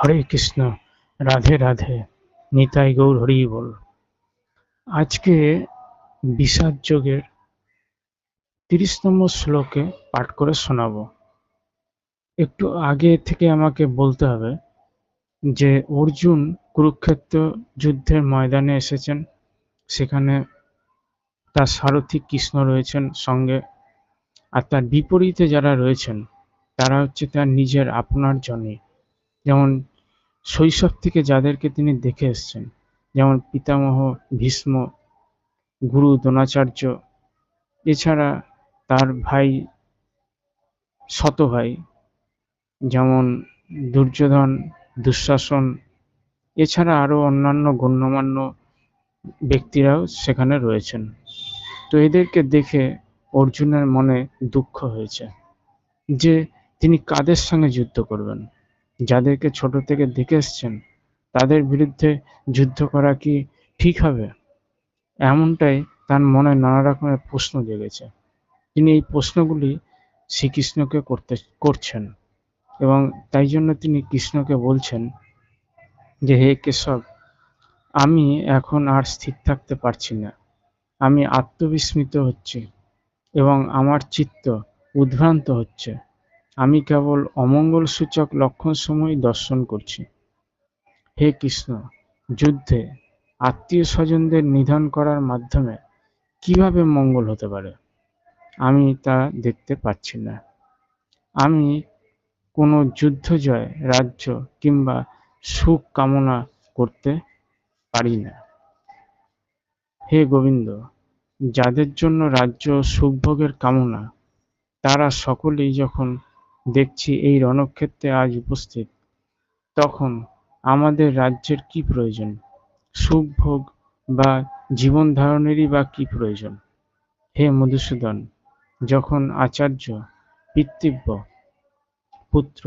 হরে কৃষ্ণ, রাধে রাধে, নিতাই গৌর হরি বল। আজকে বিষাদ যোগের ৩০তম শ্লোকে পাঠ করে শোনাবো। একটু আগে থেকে আমাকে বলতে হবে যে অর্জুন কুরুক্ষেত্র যুদ্ধের ময়দানে এসেছেন। সেখানে তার সারথি কৃষ্ণ রয়েছেন সঙ্গে, আর তার বিপরীতে যারা রয়েছেন তারা হচ্ছে তার নিজের আপনার জনই। যেমন শৈশব থেকে যাদেরকে তিনি দেখে এসছেন, যেমন পিতামহ ভীষ্ম, গুরু দ্রোণাচার্য, এছাড়া তার ভাই শত ভাই যেমন দুর্যোধন, দুঃশাসন, এছাড়া আরও অন্যান্য গণ্যমান্য ব্যক্তিরাও সেখানে রয়েছেন। তো এদেরকে দেখে অর্জুনের মনে দুঃখ হয়েছে যে তিনি কাদের সঙ্গে যুদ্ধ করবেন। যাদেরকে ছোট থেকে দেখে এসছেন তাদের বিরুদ্ধে যুদ্ধ করা কি ঠিক হবে? এমনটাই তার মনে নানা রকমের প্রশ্ন জেগেছে। তিনি এই প্রশ্নগুলি শ্রীকৃষ্ণকে করছেন, এবং তাই জন্য তিনি কৃষ্ণকে বলছেন যে হে কেশব, আমি এখন আর স্থির থাকতে পারছি না। আমি আত্মবিস্মৃত হচ্ছি এবং আমার চিত্ত উদ্ভ্রান্ত হচ্ছে। আমি কেবল অমঙ্গল সূচক লক্ষণসমূহই দর্শন করছি। হে কৃষ্ণ, যুদ্ধে আত্মীয় স্বজনদের নিধন করার মাধ্যমে কিভাবে মঙ্গল হতে পারে? আমি তা দেখতে পাচ্ছি না। আমি কোনো যুদ্ধ জয়, রাজ্য কিংবা সুখ কামনা করতে পারি না। হে গোবিন্দ, যাদের জন্য রাজ্য সুখভোগের কামনা, তারা সকলেই যখন দেখছি এই রণক্ষেত্রে আজ উপস্থিত, তখন আমাদের রাজ্যের কি প্রয়োজন? সুখভোগ বা জীবন ধারণেরই বা কি প্রয়োজন? হে মধুসূদন, যখন আচার্য, পিতৃব্য, পুত্র,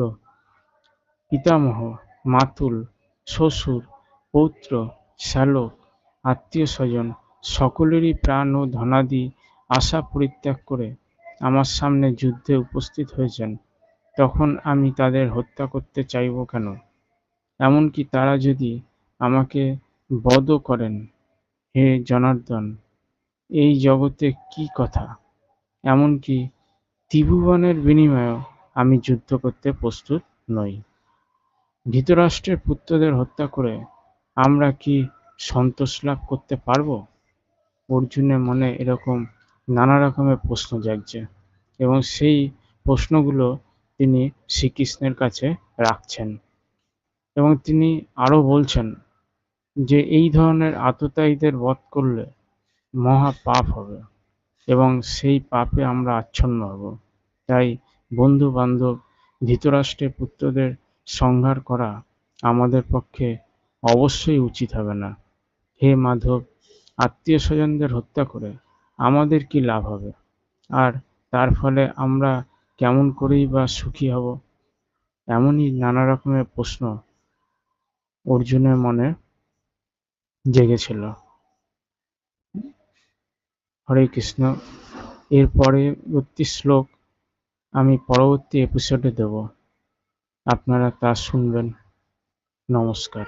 পিতামহ, মাতুল, শ্বশুর, পৌত্র, শ্যালক, আত্মীয় স্বজন সকলেরই প্রাণ ও ধনাদি আশা পরিত্যাগ করে আমার সামনে যুদ্ধে উপস্থিত হয়েছেন, তখন আমি তাদের হত্যা করতে চাইব কেন? এমনকি তারা যদি আমাকে বধও করেন, হে জনার্দন, এই জগতে কি কথা? এমনকি ত্রিভুবনের বিনিময়েও আমি যুদ্ধ করতে প্রস্তুত নই। ধৃতরাষ্ট্রের পুত্রদের হত্যা করে আমরা কি সন্তোষ লাভ করতে পারব? অর্জুনের মনে এরকম নানা রকমের প্রশ্ন জাগছে, এবং সেই প্রশ্নগুলো তিনি শ্রীকৃষ্ণের কাছে রাখছেন। এবং তিনি আরও বলছেন যে এই ধরনের আততায়ীদের বধ করলে মহা পাপ হবে, এবং সেই পাপে আমরা আচ্ছন্ন হব। তাই বন্ধু বান্ধব, ধৃতরাষ্ট্রের পুত্রদের সংহার করা আমাদের পক্ষে অবশ্যই উচিত হবে না। হে মাধব, আত্মীয় স্বজনদের হত্যা করে আমাদের কি লাভ হবে, আর তার ফলে আমরা কেমন করেই বা সুখী হব? এমনই নানা রকমের প্রশ্ন অর্জুনের মনে জেগেছিল। হরে কৃষ্ণ। এর পরবর্তী শ্লোক আমি পরবর্তী এপিসোডে দেব, আপনারা তা শুনবেন। নমস্কার।